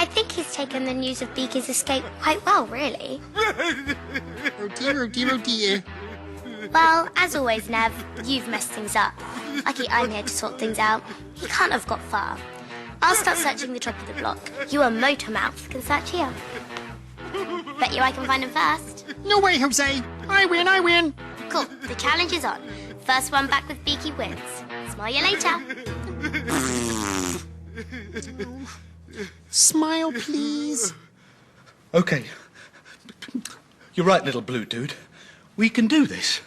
think he's taken the news of Beaky's escape quite well, really. Oh dear, oh dear, oh dear. Well, as always, Nev, you've messed things up. Lucky I'm here to sort things out. He can't have got far. I'll start searching the top of the block. You and Motormouth can search here. Bet you I can find him first. No way, Jose. I win, I win. Cool, the challenge is on. First one back with Beaky wins. Smile you later. Smile, please. Okay. You're right, little blue dude. We can do this.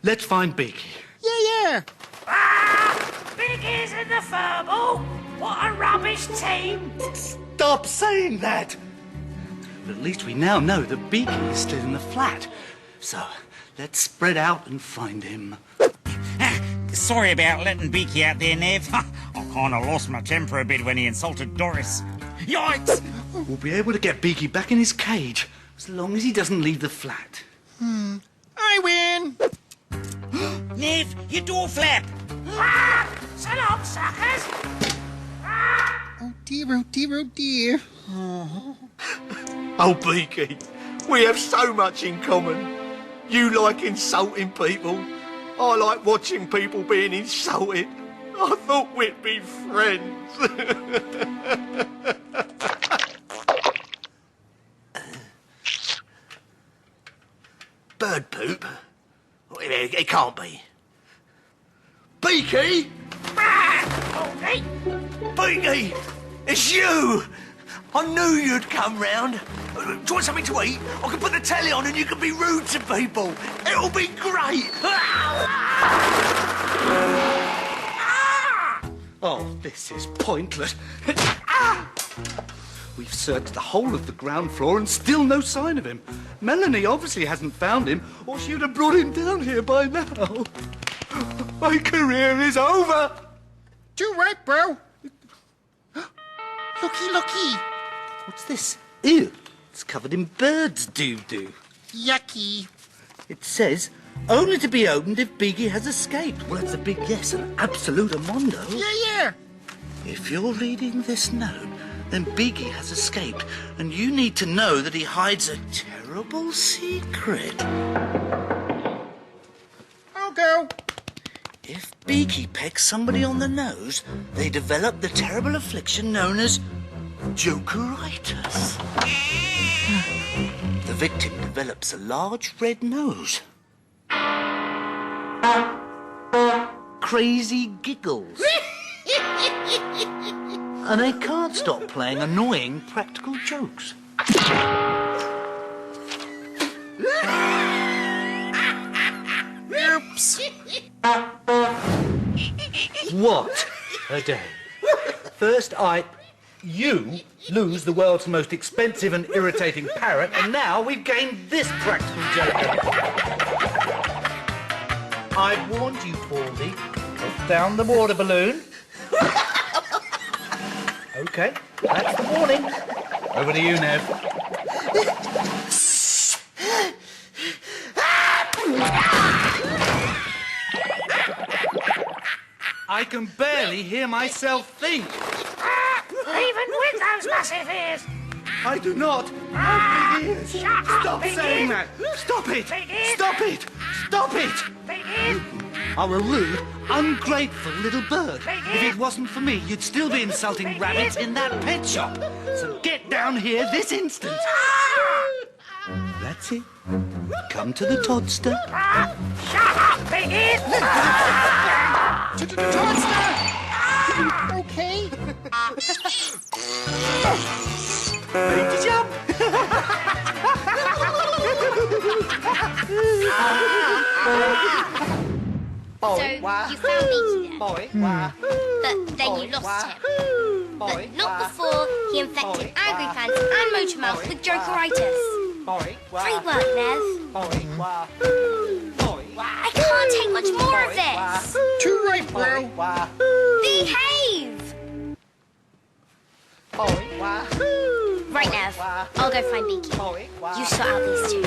Let's find Beaky. Yeah. Beaky's in the furball. What a rubbish team. Stop saying that! But at least we now know that Beaky is still in the flat. So, let's spread out and find him. Sorry about letting Beaky out there, Nev. I kind of lost my temper a bit when he insulted Doris. Yikes! We'll be able to get Beaky back in his cage, as long as he doesn't leave the flat. I win. Nev, your door flap. So long, suckers. Oh dear, oh dear, oh dear. Oh, Beaky, we have so much in common. You like insulting people. I like watching people being insulted. I thought we'd be friends. Bird poop? It can't be. Beaky! Okay. Beaky! It's you! I knew you'd come round. Do you want something to eat? I can put the telly on and you can be rude to people. It'll be great. Oh, this is pointless. We've searched the whole of the ground floor and still no sign of him. Melanie obviously hasn't found him, or she would have brought him down here by now. My career is over. Too right, bro. Looky. What's this? Ew, it's covered in birds' doo-doo. Yucky. It says, only to be opened if Beaky has escaped. Well, that's a big yes, an absolute amondo. Yeah. If you're reading this note, then Beaky has escaped, and you need to know that he hides a terrible secret. I'll go. If Beaky pecks somebody on the nose, they develop the terrible affliction known as Jokeritis. The victim develops a large red nose, crazy giggles, and they can't stop playing annoying practical jokes. Oops. What a day. First you lose the world's most expensive and irritating parrot, and now we've gained this practical joker. I warned you, Baldy. Put down the water balloon. Okay, that's the warning. Over to you, Nev. I can barely hear myself think. Even with those massive ears. I do not have big ears. Shut up, Stop big saying ears. that. Stop it. Big ears. Stop it. Stop it. Big ears. Are a rude, ungrateful little bird. Big If ears. it wasn't for me, you'd still be insulting Big rabbits ears. in that pet shop. So get down here this instant. That's it. Come to the Toddster. Shut up, big ears. To the Toddster. Okay. Ready to jump? So, you found Beaky then, Boy, but then you lost him. But not before he infected Angry Fans and Motormouth with Jokeritis. Great work, Nev. I can't take much more of this. Too right, bro. Behave! Right, Nev. I'll go find Beaky. You sort out these two.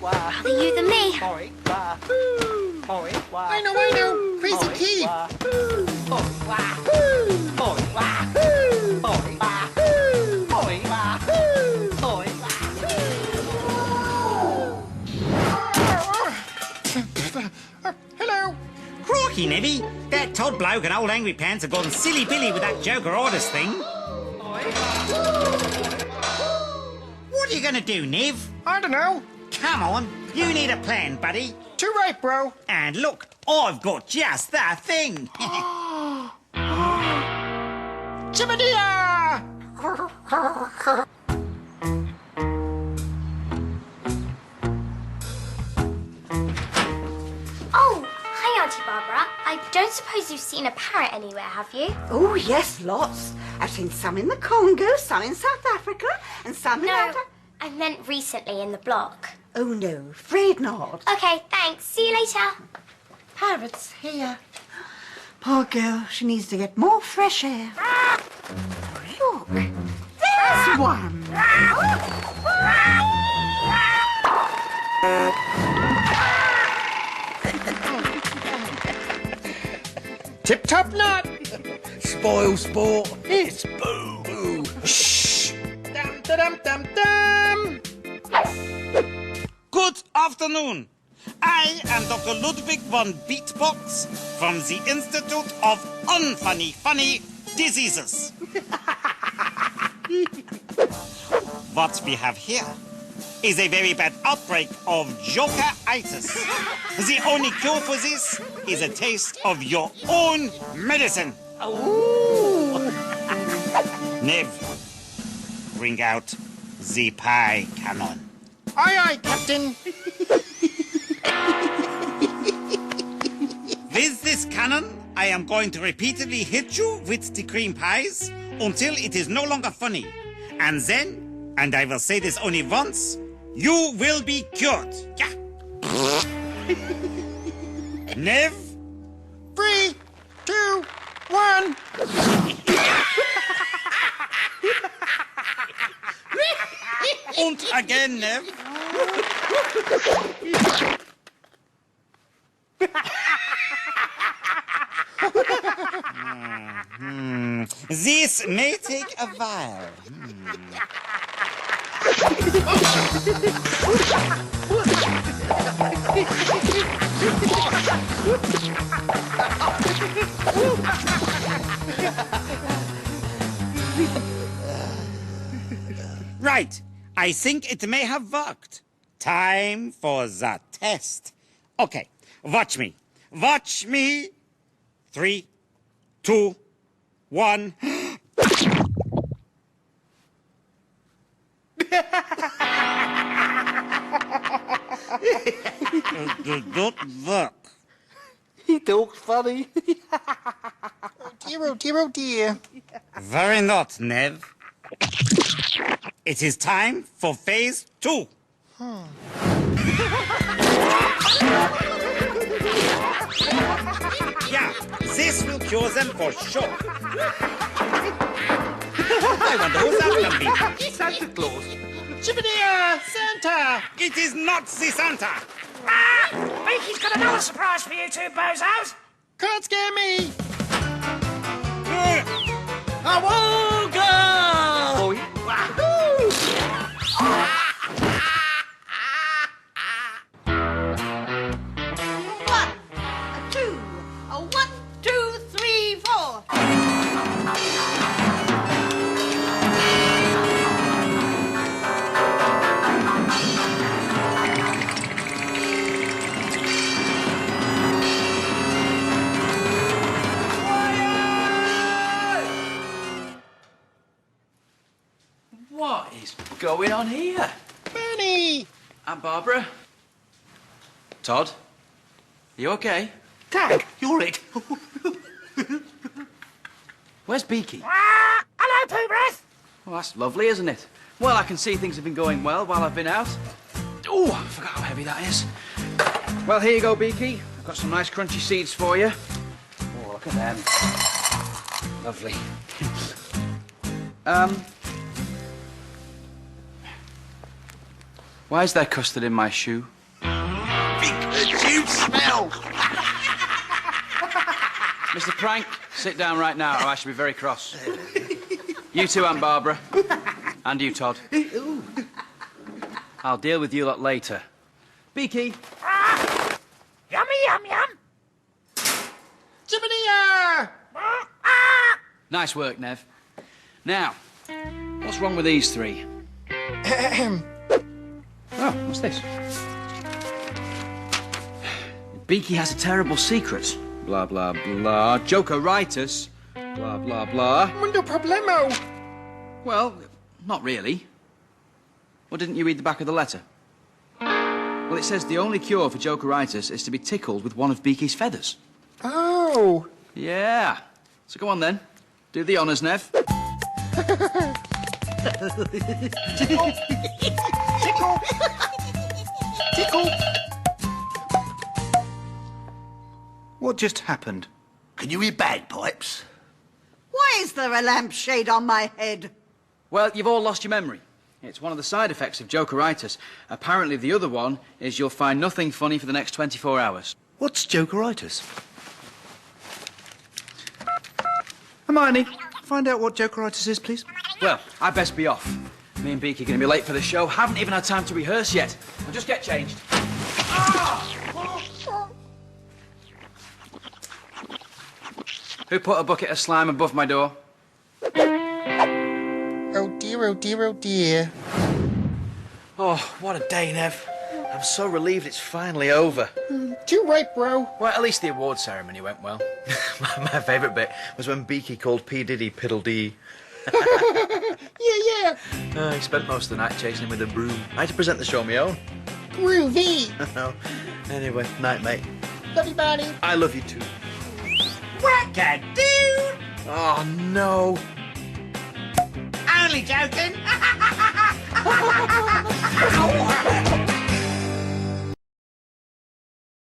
Rather you than me. I know. Crazy kid. Nevy. That Todd bloke and old Angry Pants have gone silly-billy with that Joker orders thing. What are you going to do, Nev? I don't know. Come on, you need a plan, buddy. Too right, bro. And look, I've got just that thing. Chimadia! Oh, hi, Auntie Barbara. I don't suppose you've seen a parrot anywhere, have you? Oh, yes, lots. I've seen some in the Congo, some in South Africa, and some in... No, I meant recently in the block. Oh, no, afraid not. Okay, thanks. See you later. Parrot's here. Poor girl, she needs to get more fresh air. Look, there's one. Tip-top knot. Spoil sport. It's boo-boo. Shh. Dum-da-dum-dum-dum. Good afternoon. I am Dr. Ludwig von Beatbox from the Institute of Funny Diseases. What we have here is a very bad outbreak of Joker-itis. The only cure for this is a taste of your own medicine. Nev, bring out the pie cannon. Aye, aye, Captain. With this cannon, I am going to repeatedly hit you with the cream pies until it is no longer funny. And then, and I will say this only once, you will be cured. Yeah. Nev? 3, 2, 1. And again, Nev. This may take a while. Right. I think it may have worked. Time for the test. Okay, watch me. Watch me. 3, 2, 1. It did not work. He talks funny. Oh, dear, oh, dear. Very not, Nev. It is time for phase 2. Yeah, this will cure them for sure. I wonder who that can be. Santa Claus. Chimadia, Santa. It is not the Santa. Beaky's got another surprise for you two bozos. Can't scare me. Boy. One, two, three, four. What is going on here? Barney. Aunt Barbara? Todd? You okay? Tag, you're it. Where's Beaky? Hello, Pooh Breath. Well, that's lovely, isn't it? Well, I can see things have been going well while I've been out. Oh, I forgot how heavy that is. Well, here you go, Beaky. I've got some nice crunchy seeds for you. Oh, look at them. Lovely. Why is there custard in my shoe? Because you smell. Mr. Prank, sit down right now, or I shall be very cross. You too, Aunt Barbara. And you, Todd. I'll deal with you lot later. Beaky. Yummy, yum, yum. Nice work, Nev. Now, what's wrong with these three? Oh, what's this? Beaky has a terrible secret. Blah, blah, blah. Jokeritis. Blah, blah, blah. Mundo problemo. Well, not really. Well, didn't you read the back of the letter? Well, it says the only cure for jokeritis is to be tickled with one of Beaky's feathers. Oh. Yeah. So go on then. Do the honours, Nev. Tickle. Tickle. Tickle. What just happened? Can you hear bagpipes? Why is there a lampshade on my head? Well, you've all lost your memory. It's one of the side effects of jokeritis. Apparently the other one is you'll find nothing funny for the next 24 hours. What's jokeritis? Hermione, find out what jokeritis is, please. Well, I'd best be off. Me and Beaky are going to be late for the show. Haven't even had time to rehearse yet. I'll just get changed. Who put a bucket of slime above my door? Oh dear, oh dear, oh dear. Oh, what a day, Nev. I'm so relieved it's finally over. Too right, bro. Well, at least the award ceremony went well. My favourite bit was when Beaky called P. Diddy Piddle Dee. Yeah. He spent most of the night chasing him with a broom. I had to present the show on my own. Groovy. Anyway, night, mate. Love you, Barney. I love you too. Whack-a-doo! Oh, no. Only joking.